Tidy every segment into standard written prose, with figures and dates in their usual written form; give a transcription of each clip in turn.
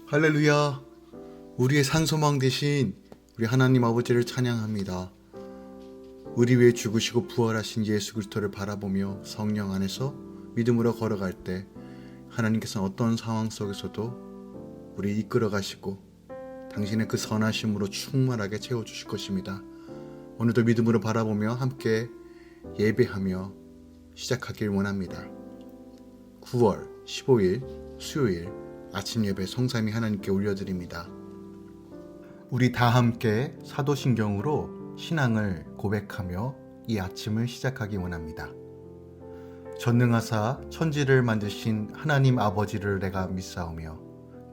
할렐루야. 우리의 산소망 되신 우리 하나님 아버지를 찬양합니다. 우리 위해 죽으시고 부활하신 예수 그리스도를 바라보며 성령 안에서 믿음으로 걸어갈 때 하나님께서는 어떤 상황 속에서도 우리 이끌어 가시고 당신의 그 선하심으로 충만하게 채워주실 것입니다. 오늘도 믿음으로 바라보며 함께 예배하며 시작하길 원합니다. 9월 15일 수요일 아침 예배 성삼위 하나님께 올려드립니다. 우리 다 함께 사도신경으로 신앙을 고백하며 이 아침을 시작하기 원합니다. 전능하사 천지를 만드신 하나님 아버지를 내가 믿사오며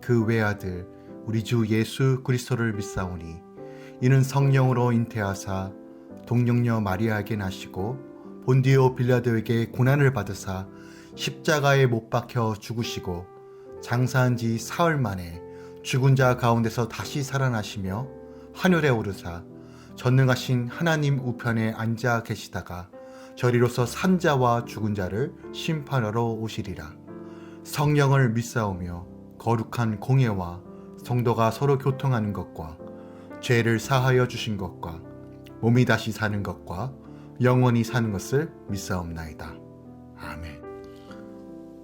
그 외아들 우리 주 예수 그리스도를 믿사오니 이는 성령으로 잉태하사 동정녀 마리아에게 나시고 본디오 빌라도에게 고난을 받으사 십자가에 못 박혀 죽으시고 장사한 지 사흘 만에 죽은 자 가운데서 다시 살아나시며 하늘에 오르사 전능하신 하나님 우편에 앉아 계시다가 저리로서 산 자와 죽은 자를 심판하러 오시리라. 성령을 믿사오며 거룩한 공예와 성도가 서로 교통하는 것과 죄를 사하여 주신 것과 몸이 다시 사는 것과 영원히 사는 것을 믿사옵나이다. 아멘.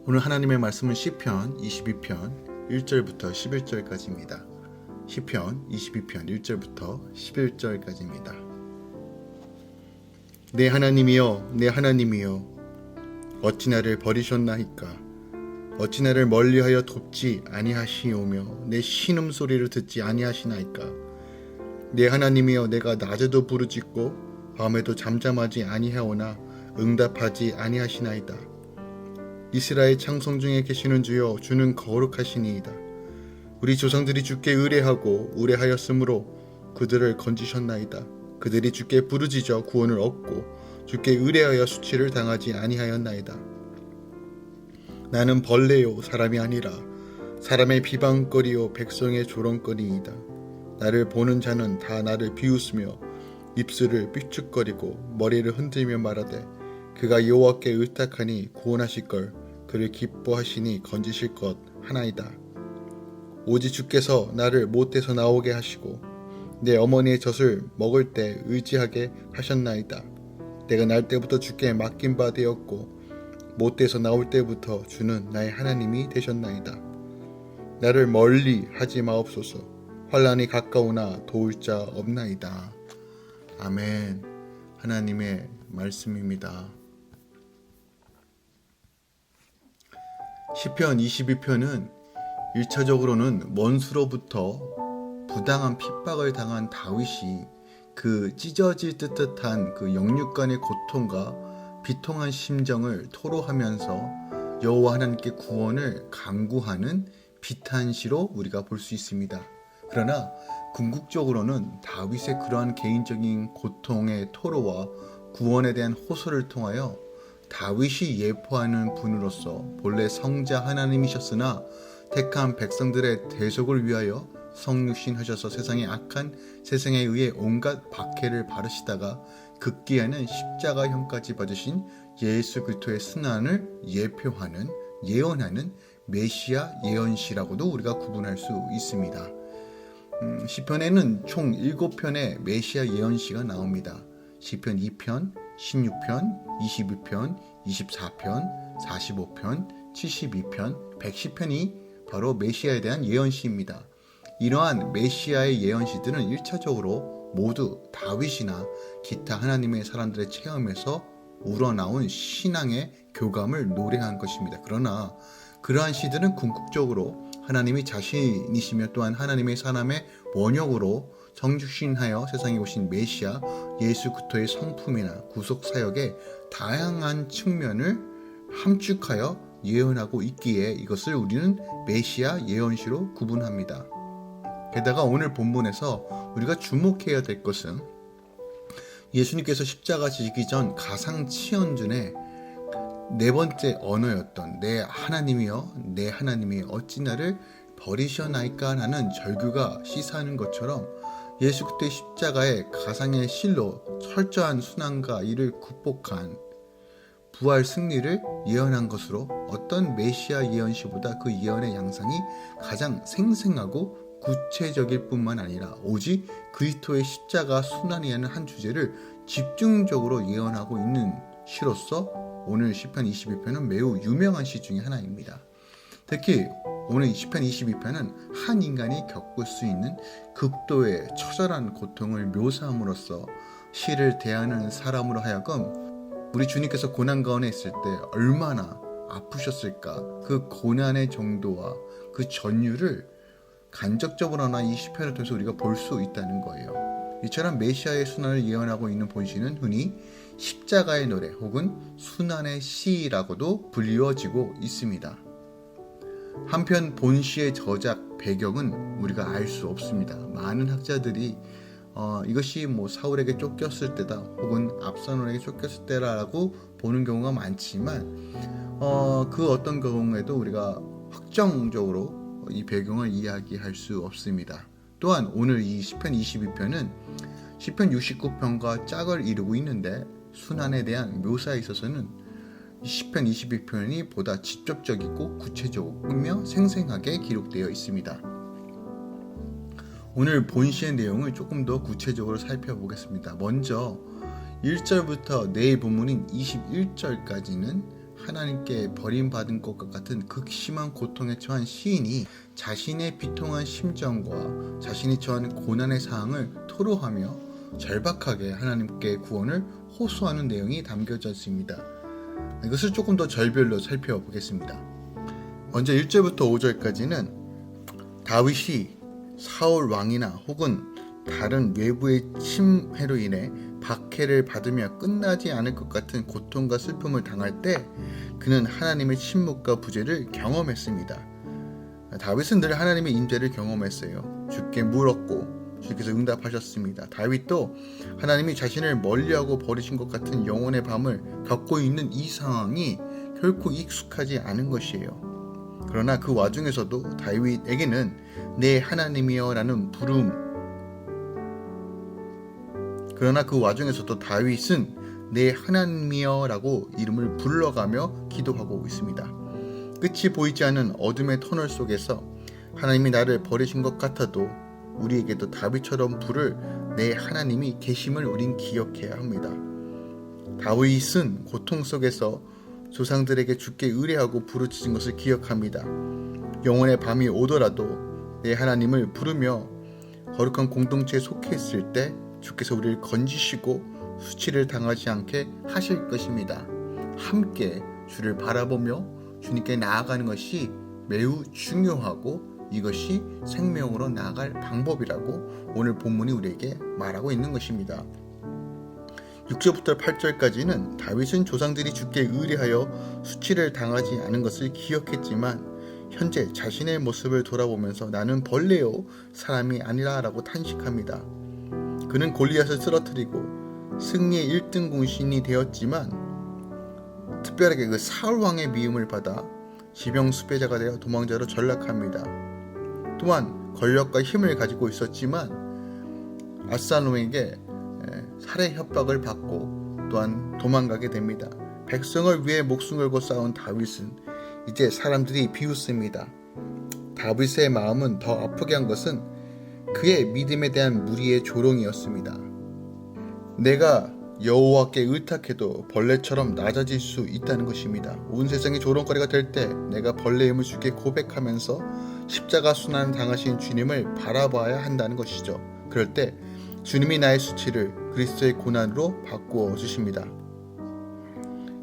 오늘 하나님의 말씀은 시편 22편 1절부터 11절까지입니다. 시편 22편 1절부터 11절까지입니다. 내 하나님이여 내 하나님이여 어찌 나를 버리셨나이까. 어찌 나를 멀리하여 돕지 아니하시오며 내 신음소리를 듣지 아니하시나이까. 내 하나님이여 내가 낮에도 부르짖고 밤에도 잠잠하지 아니하오나 응답하지 아니하시나이다. 이스라엘 창성 중에 계시는 주여 주는 거룩하시니이다. 우리 조상들이 주께 의뢰하고 의뢰하였으므로 그들을 건지셨나이다. 그들이 주께 부르짖어 구원을 얻고 주께 의뢰하여 수치를 당하지 아니하였나이다. 나는 벌레요 사람이 아니라 사람의 비방거리요 백성의 조롱거리이다. 나를 보는 자는 다 나를 비웃으며 입술을 삐죽거리고 머리를 흔들며 말하되 그가 여호와께 의탁하니 구원하실 걸 그를 기뻐하시니 건지실 것 하나이다. 오직 주께서 나를 못돼서 나오게 하시고 내 어머니의 젖을 먹을 때 의지하게 하셨나이다. 내가 날 때부터 주께 맡긴 바 되었고 못돼서 나올 때부터 주는 나의 하나님이 되셨나이다. 나를 멀리 하지 마옵소서. 환난이 가까우나 도울 자 없나이다. 아멘. 하나님의 말씀입니다. 시편 22편은 1차적으로는 원수로부터 부당한 핍박을 당한 다윗이 그 찢어질 듯한 그 영육간의 고통과 비통한 심정을 토로하면서 여호와 하나님께 구원을 간구하는 비탄시로 우리가 볼 수 있습니다. 그러나 궁극적으로는 다윗의 그러한 개인적인 고통의 토로와 구원에 대한 호소를 통하여 다윗이 예포하는 분으로서 본래 성자 하나님이셨으나 택한 백성들의 대속을 위하여 성육신하셔서 세상의 악한 세상에 의해 온갖 박해를 바르시다가 극기에는 십자가형까지 받으신 예수 그리스도의 승안을 예표하는 예언하는 메시아 예언시라고도 우리가 구분할 수 있습니다. 시편에는 총 7편의 메시아 예언시가 나옵니다. 시편 2편, 16편, 22편, 24편, 45편, 72편, 110편이 바로 메시아에 대한 예언시입니다. 이러한 메시아의 예언시들은 1차적으로 모두 다윗이나 기타 하나님의 사람들의 체험에서 우러나온 신앙의 교감을 노래한 것입니다. 그러나 그러한 시들은 궁극적으로 하나님이 자신이시며 또한 하나님의 사람의 원역으로 성육신하여 세상에 오신 메시아 예수 그리스도의 성품이나 구속 사역의 다양한 측면을 함축하여 예언하고 있기에 이것을 우리는 메시아 예언시로 구분합니다. 게다가 오늘 본문에서 우리가 주목해야 될 것은 예수님께서 십자가 지기 전 가상치언준의 네 번째 언어였던 내 하나님이여 내 하나님이 어찌 나를 버리셨나이까 라는 절규가 시사하는 것처럼 예수 그리스도의 십자가의 가상의 실로 철저한 순환과 이를 극복한 부활 승리를 예언한 것으로 어떤 메시아 예언시보다 그 예언의 양상이 가장 생생하고 구체적일 뿐만 아니라 오직 그리스도의 십자가 순환이라는 한 주제를 집중적으로 예언하고 있는 시로서 오늘 시편 22편은 매우 유명한 시 중에 하나입니다. 특히 오늘 시편 22편은 한 인간이 겪을 수 있는 극도의 처절한 고통을 묘사함으로써 시를 대하는 사람으로 하여금 우리 주님께서 고난 가운데 있을 때 얼마나 아프셨을까, 그 고난의 정도와 그 전율을 간접적으로나 이 시편을 통해서 우리가 볼 수 있다는 거예요. 이처럼 메시아의 순환을 예언하고 있는 본시는 흔히 십자가의 노래 혹은 순환의 시라고도 불리워지고 있습니다. 한편 본시의 저작 배경은 우리가 알 수 없습니다. 많은 학자들이 이것이 사울에게 쫓겼을 때다 혹은 압살롬에게 쫓겼을 때라고 보는 경우가 많지만 그 어떤 경우에도 우리가 확정적으로 이 배경을 이야기할 수 없습니다. 또한 오늘 이 시편 22편은 시편 69편과 짝을 이루고 있는데 순환에 대한 묘사에 있어서는 시편 22편이 보다 직접적이고 구체적이며 생생하게 기록되어 있습니다. 오늘 본시의 내용을 조금 더 구체적으로 살펴보겠습니다. 먼저 1절부터 내일 본문인 21절까지는 하나님께 버림받은 것과 같은 극심한 고통에 처한 시인이 자신의 비통한 심정과 자신이 처한 고난의 상황을 토로하며 절박하게 하나님께 구원을 호소하는 내용이 담겨져 있습니다. 이것을 조금 더 절별로 살펴보겠습니다. 먼저 1절부터 5절까지는 다윗이 사울 왕이나 혹은 다른 외부의 침해로 인해 박해를 받으며 끝나지 않을 것 같은 고통과 슬픔을 당할 때 그는 하나님의 침묵과 부재를 경험했습니다. 다윗은 늘 하나님의 임재를 경험했어요. 주께 물었고 주께서 응답하셨습니다. 다윗도 하나님이 자신을 멀리하고 버리신 것 같은 영혼의 밤을 겪고 있는 이 상황이 결코 익숙하지 않은 것이에요. 그러나 그 와중에서도 다윗에게는 내 하나님이여 라는 그러나 그 와중에서도 다윗은 내 하나님이여 라고 이름을 불러가며 기도하고 있습니다. 끝이 보이지 않는 어둠의 터널 속에서 하나님이 나를 버리신 것 같아도 우리에게도 다윗처럼 부를 내 하나님이 계심을 우린 기억해야 합니다. 다윗은 고통 속에서 조상들에게 주께 의뢰하고 부르짖은 것을 기억합니다. 영혼의 밤이 오더라도 내 하나님을 부르며 거룩한 공동체에 속해 있을 때 주께서 우리를 건지시고 수치를 당하지 않게 하실 것입니다. 함께 주를 바라보며 주님께 나아가는 것이 매우 중요하고 이것이 생명으로 나아갈 방법이라고 오늘 본문이 우리에게 말하고 있는 것입니다. 6절부터 8절까지는 다윗은 조상들이 주께 의뢰하여 수치를 당하지 않은 것을 기억했지만 현재 자신의 모습을 돌아보면서 나는 벌레요 사람이 아니라 라고 탄식합니다. 그는 골리앗을 쓰러뜨리고 승리의 1등 공신이 되었지만 특별하게 그 사울 왕의 미움을 받아 지병 수배자가 되어 도망자로 전락합니다. 또한 권력과 힘을 가지고 있었지만 압살롬에게 살해 협박을 받고 또한 도망가게 됩니다. 백성을 위해 목숨 걸고 싸운 다윗은 이제 사람들이 비웃습니다. 다윗의 마음은 더 아프게 한 것은 그의 믿음에 대한 무리의 조롱이었습니다. 내가 여호와께 의탁해도 벌레처럼 낮아질 수 있다는 것입니다. 온 세상이 조롱거리가 될 때 내가 벌레임을 주께 고백하면서 십자가 순환을 당하신 주님을 바라봐야 한다는 것이죠. 그럴 때 주님이 나의 수치를 그리스도의 고난으로 바꾸어 주십니다.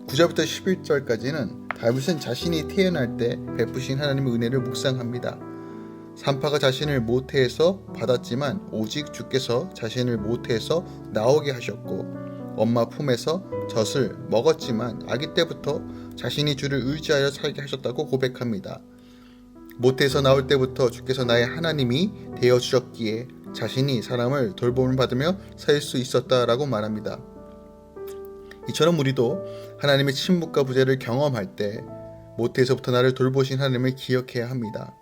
9절부터 11절까지는 다윗은 자신이 태어날 때 베푸신 하나님의 은혜를 묵상합니다. 산파가 자신을 모태에서 받았지만 오직 주께서 자신을 모태에서 나오게 하셨고 엄마 품에서 젖을 먹었지만 아기 때부터 자신이 주를 의지하여 살게 하셨다고 고백합니다. 모태에서 나올 때부터 주께서 나의 하나님이 되어 주셨기에 자신이 사람을 돌봄을 받으며 살 수 있었다라고 말합니다. 이처럼 우리도 하나님의 침묵과 부재를 경험할 때 모태에서부터 나를 돌보신 하나님을 기억해야 합니다.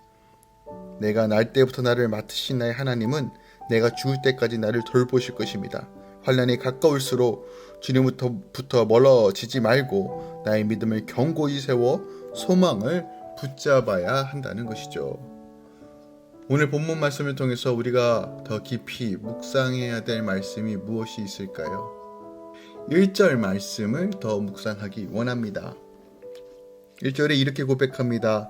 내가 날 때부터 나를 맡으신 나의 하나님은 내가 죽을 때까지 나를 돌보실 것입니다. 환난이 가까울수록 주님부터 멀어지지 말고 나의 믿음을 견고히 세워 소망을 붙잡아야 한다는 것이죠. 오늘 본문 말씀을 통해서 우리가 더 깊이 묵상해야 될 말씀이 무엇이 있을까요? 1절 말씀을 더 묵상하기 원합니다. 1절에 이렇게 고백합니다.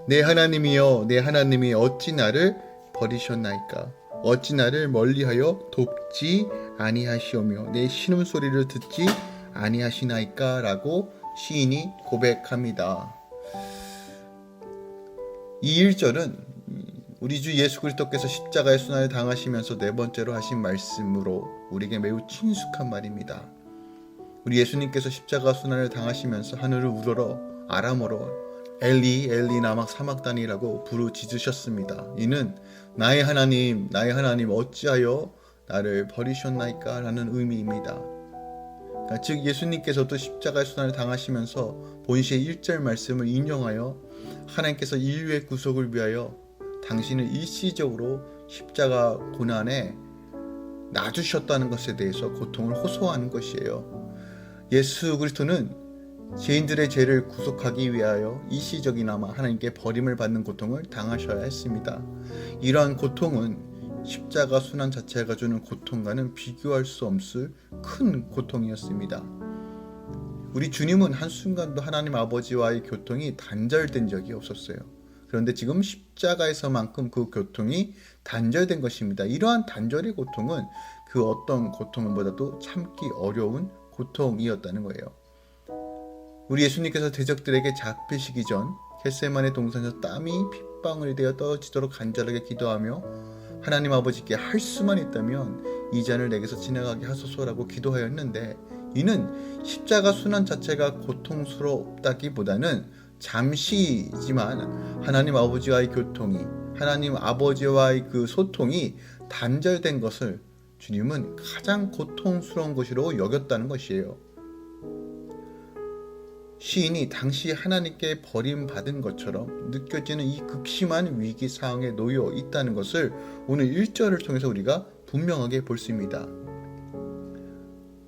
내 하나님이여 내 하나님이 어찌 나를 버리셨나이까? 어찌 나를 멀리하여 돕지 아니하시오며 내 신음소리를 듣지 아니하시나이까? 라고 시인이 고백합니다. 이 1절은 우리 주 예수 그리스도께서 십자가의 순환을 당하시면서 네 번째로 하신 말씀으로 우리에게 매우 친숙한 말입니다. 우리 예수님께서 십자가 순환을 당하시면서 하늘을 우러러 아람어로 엘리 엘리 라마 사막다니라고 부르짖으셨습니다. 이는 나의 하나님 어찌하여 나를 버리셨나이까? 라는 의미입니다. 그러니까 즉 예수님께서도 십자가의 순환을 당하시면서 본시의 1절 말씀을 인용하여 하나님께서 인류의 구속을 위하여 당신을 일시적으로 십자가 고난에 놔주셨다는 것에 대해서 고통을 호소하는 것이에요. 예수 그리스도는 죄인들의 죄를 구속하기 위하여 일시적이나마 하나님께 버림을 받는 고통을 당하셔야 했습니다. 이러한 고통은 십자가 순환 자체가 주는 고통과는 비교할 수 없을 큰 고통이었습니다. 우리 주님은 한순간도 하나님 아버지와의 교통이 단절된 적이 없었어요. 그런데 지금 십자가에서만큼 그 교통이 단절된 것입니다. 이러한 단절의 고통은 그 어떤 고통보다도 참기 어려운 고통이었다는 거예요. 우리 예수님께서 대적들에게 잡히시기 전 겟세마네 동산에서 땀이 핏방울이 되어 떨어지도록 간절하게 기도하며 하나님 아버지께 할 수만 있다면 이 잔을 내게서 지나가게 하소서라고 기도하였는데, 이는 십자가 순환 자체가 고통스럽다기보다는 잠시지만 하나님 아버지와의 교통이, 하나님 아버지와의 그 소통이 단절된 것을 주님은 가장 고통스러운 것으로 여겼다는 것이에요. 시인이 당시 하나님께 버림받은 것처럼 느껴지는 이 극심한 위기 상황에 놓여 있다는 것을 오늘 1절을 통해서 우리가 분명하게 볼 수 있습니다.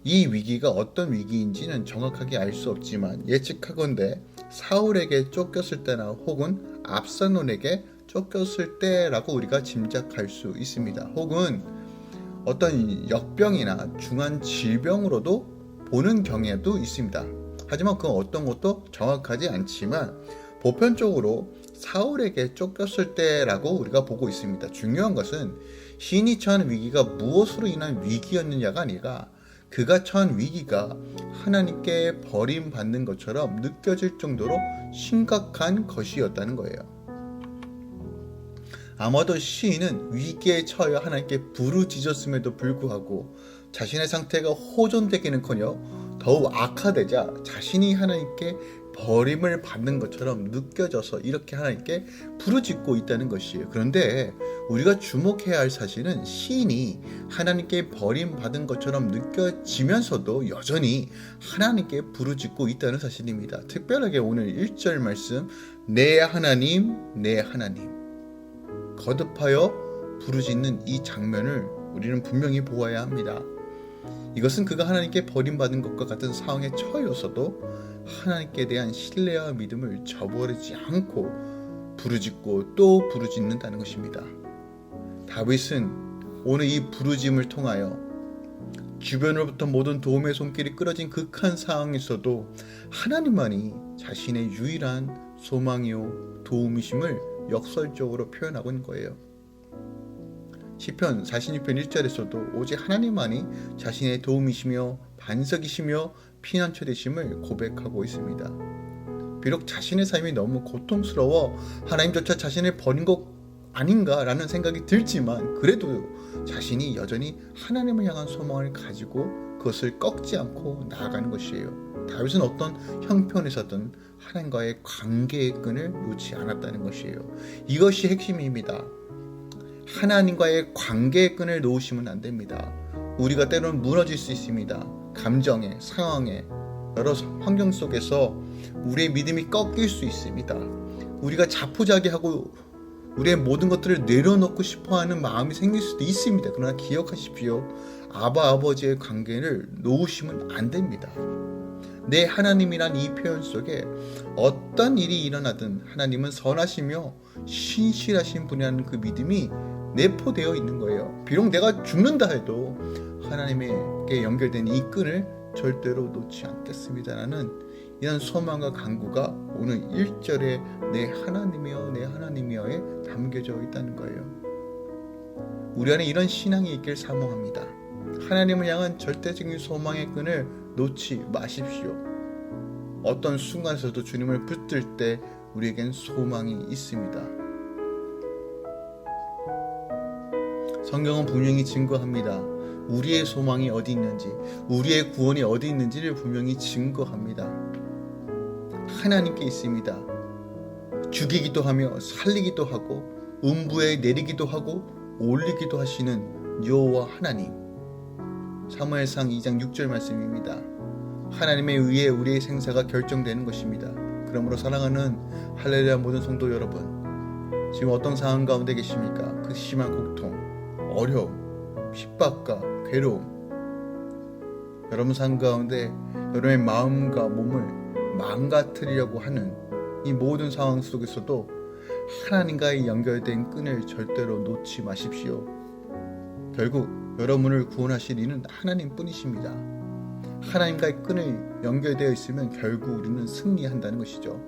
이 위기가 어떤 위기인지는 정확하게 알 수 없지만 예측하건대 사울에게 쫓겼을 때나 혹은 압살론에게 쫓겼을 때라고 우리가 짐작할 수 있습니다. 혹은 어떤 역병이나 중한 질병으로도 보는 경우도 있습니다. 하지만 그 어떤 것도 정확하지 않지만 보편적으로 사울에게 쫓겼을 때라고 우리가 보고 있습니다. 중요한 것은 시인이 처한 위기가 무엇으로 인한 위기였느냐가 아니라 그가 처한 위기가 하나님께 버림받는 것처럼 느껴질 정도로 심각한 것이었다는 거예요. 아마도 시인은 위기에 처하여 하나님께 부르짖었음에도 불구하고 자신의 상태가 호전되기는커녕 더욱 악화되자 자신이 하나님께 버림을 받는 것처럼 느껴져서 이렇게 하나님께 부르짖고 있다는 것이에요. 그런데 우리가 주목해야 할 사실은 시인이 하나님께 버림받은 것처럼 느껴지면서도 여전히 하나님께 부르짖고 있다는 사실입니다. 특별하게 오늘 1절 말씀 내 하나님 내 하나님 거듭하여 부르짖는 이 장면을 우리는 분명히 보아야 합니다. 이것은 그가 하나님께 버림받은 것과 같은 상황에 처해서도 하나님께 대한 신뢰와 믿음을 저버리지 않고 부르짖고 또 부르짖는다는 것입니다. 다윗은 오늘 이 부르짖음을 통하여 주변으로부터 모든 도움의 손길이 끊어진 극한 상황에서도 하나님만이 자신의 유일한 소망이요 도움이심을 역설적으로 표현하고 있는 거예요. 시편 46편 1절에서도 오직 하나님만이 자신의 도움이시며 반석이시며 피난처 되심을 고백하고 있습니다. 비록 자신의 삶이 너무 고통스러워 하나님조차 자신을 버린 것 아닌가라는 생각이 들지만 그래도 자신이 여전히 하나님을 향한 소망을 가지고 그것을 꺾지 않고 나아가는 것이에요. 다윗은 어떤 형편에서든 하나님과의 관계의 끈을 놓지 않았다는 것이에요. 이것이 핵심입니다. 하나님과의 관계의 끈을 놓으시면 안 됩니다. 우리가 때로는 무너질 수 있습니다. 감정에, 상황에, 여러 환경 속에서 우리의 믿음이 꺾일 수 있습니다. 우리가 자포자기하고 우리의 모든 것들을 내려놓고 싶어하는 마음이 생길 수도 있습니다. 그러나 기억하십시오. 아버지의 관계를 놓으시면 안 됩니다. 내 하나님이란 이 표현 속에 어떤 일이 일어나든 하나님은 선하시며 신실하신 분이라는 그 믿음이 내포되어 있는 거예요. 비록 내가 죽는다 해도 하나님에게 연결된 이 끈을 절대로 놓지 않겠습니다라는 이런 소망과 간구가 오늘 1절에 내 하나님이여 내 하나님이여에 담겨져 있다는 거예요. 우리 안에 이런 신앙이 있길 사모합니다. 하나님을 향한 절대적인 소망의 끈을 놓지 마십시오. 어떤 순간에서도 주님을 붙들 때 우리에겐 소망이 있습니다. 성경은 분명히 증거합니다. 우리의 소망이 어디 있는지, 우리의 구원이 어디 있는지를 분명히 증거합니다. 하나님께 있습니다. 죽이기도 하며 살리기도 하고 음부에 내리기도 하고 올리기도 하시는 여호와 하나님. 사무엘상 2장 6절 말씀입니다. 하나님에 의해 우리의 생사가 결정되는 것입니다. 그러므로 사랑하는 할렐루야 모든 성도 여러분, 지금 어떤 상황 가운데 계십니까? 그 심한 고통, 어려움, 핍박과 괴로움, 여러분 삶 가운데 여러분의 마음과 몸을 망가뜨리려고 하는 이 모든 상황 속에서도 하나님과의 연결된 끈을 절대로 놓지 마십시오. 결국 여러분을 구원하실 이는 하나님 뿐이십니다. 하나님과의 끈을 연결되어 있으면 결국 우리는 승리한다는 것이죠.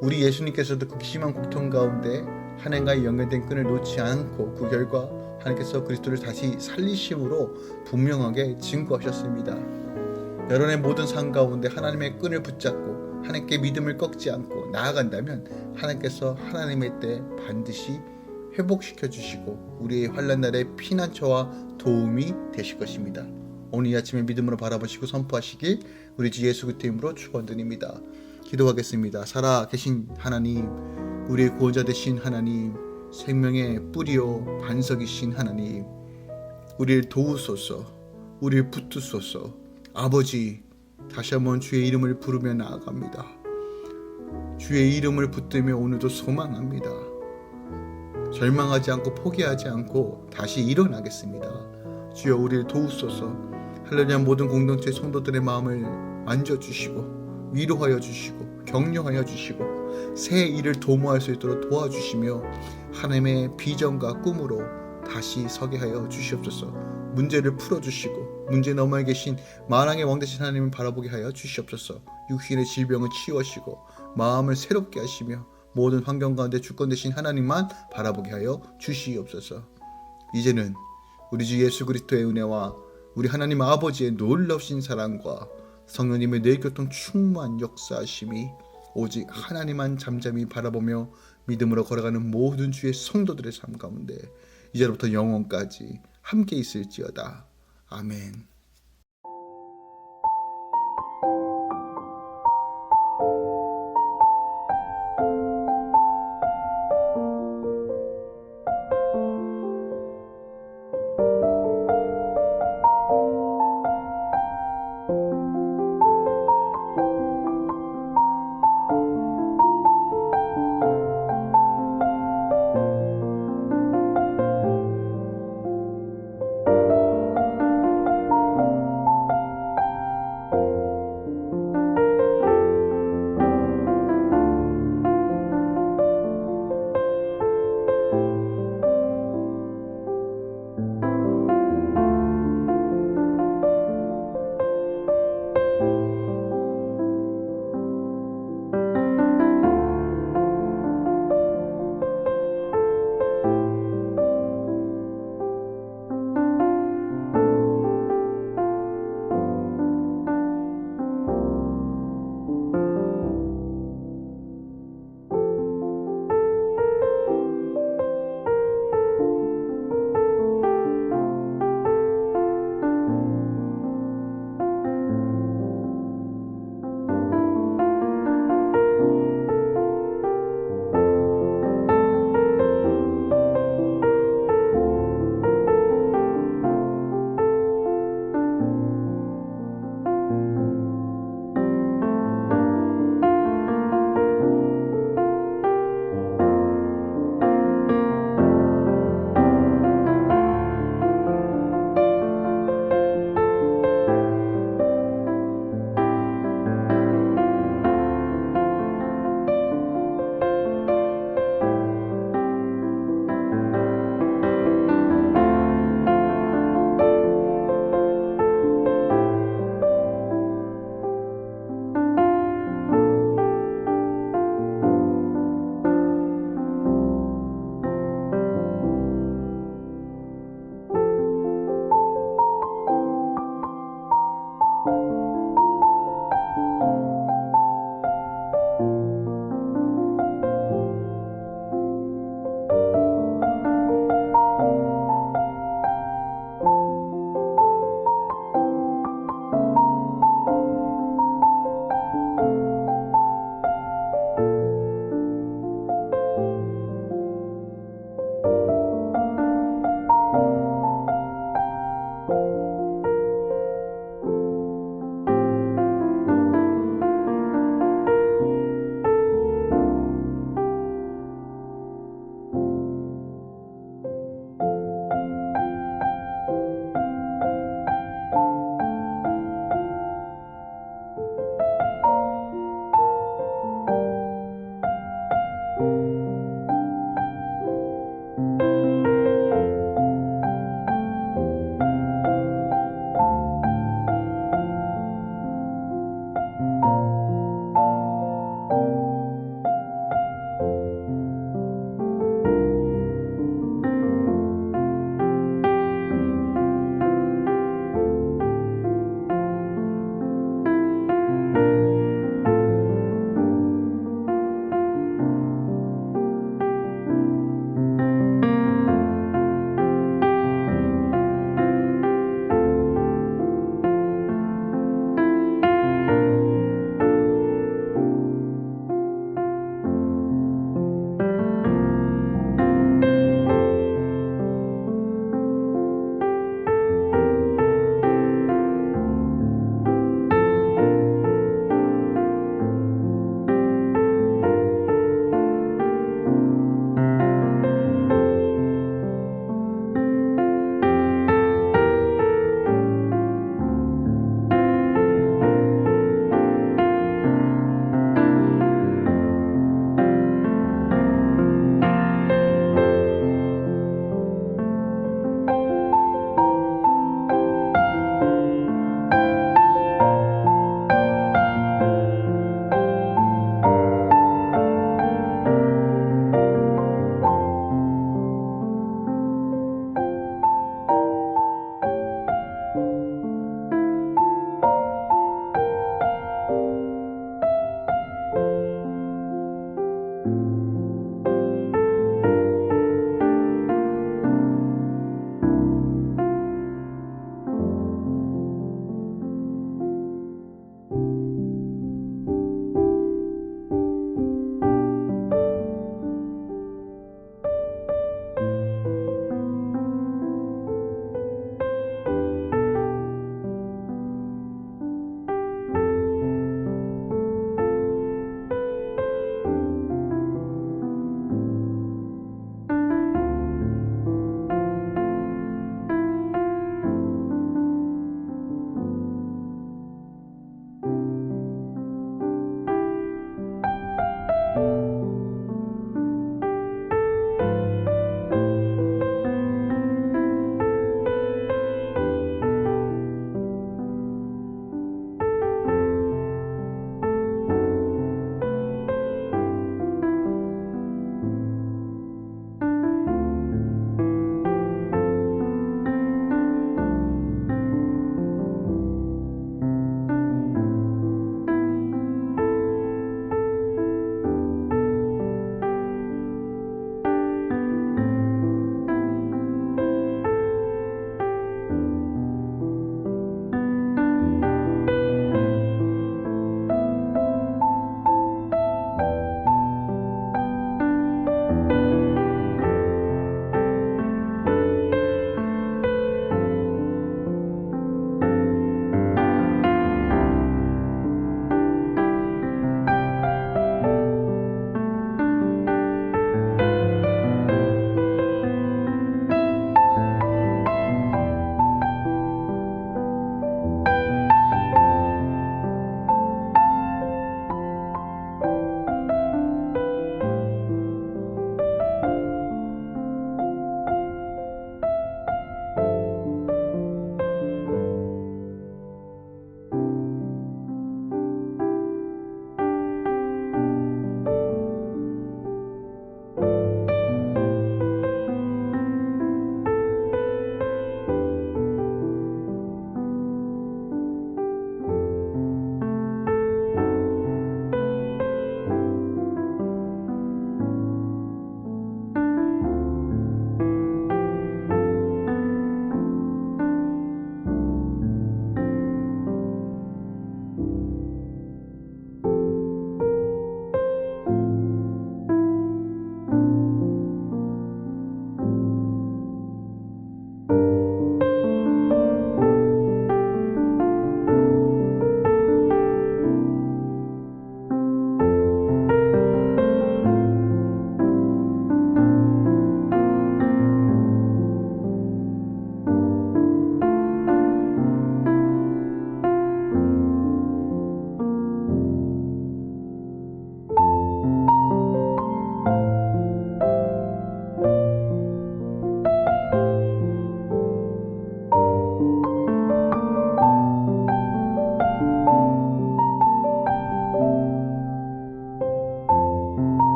우리 예수님께서도 그 심한 고통 가운데 하나님과의 연결된 끈을 놓지 않고 그 결과 하나님께서 그리스도를 다시 살리심으로 분명하게 증거하셨습니다. 여러분의 모든 삶 가운데 하나님의 끈을 붙잡고 하나님께 믿음을 꺾지 않고 나아간다면 하나님께서 하나님의 때 반드시 회복시켜 주시고 우리의 환난 날의 피난처와 도움이 되실 것입니다. 오늘 이 아침에 믿음으로 바라보시고 선포하시길 우리 주 예수 그리스도의 이름으로 축원드립니다. 기도하겠습니다. 살아계신 하나님, 우리의 구원자 되신 하나님, 생명의 뿌리요 반석이신 하나님, 우리를 도우소서, 우리를 붙드소서. 아버지, 다시 한번 주의 이름을 부르며 나아갑니다. 주의 이름을 붙들며 오늘도 소망합니다. 절망하지 않고 포기하지 않고 다시 일어나겠습니다. 주여 우리를 도우소서. 할렐루야 모든 공동체 성도들의 마음을 만져주시고 위로하여 주시고 격려하여 주시고 새 일을 도모할 수 있도록 도와주시며 하나님의 비전과 꿈으로 다시 서게 하여 주시옵소서. 문제를 풀어주시고 문제 너머에 계신 만왕의 왕 되신 하나님을 바라보게 하여 주시옵소서. 육신의 질병을 치유하시고 마음을 새롭게 하시며 모든 환경 가운데 주권 되신 하나님만 바라보게 하여 주시옵소서. 이제는 우리 주 예수 그리스도의 은혜와 우리 하나님 아버지의 놀라우신 사랑과 성령님의 뇌교통 충만한 역사하심이 오직 하나님만 잠잠히 바라보며 믿음으로 걸어가는 모든 주의 성도들의 삶 가운데 이제부터 영원까지 함께 있을지어다. 아멘.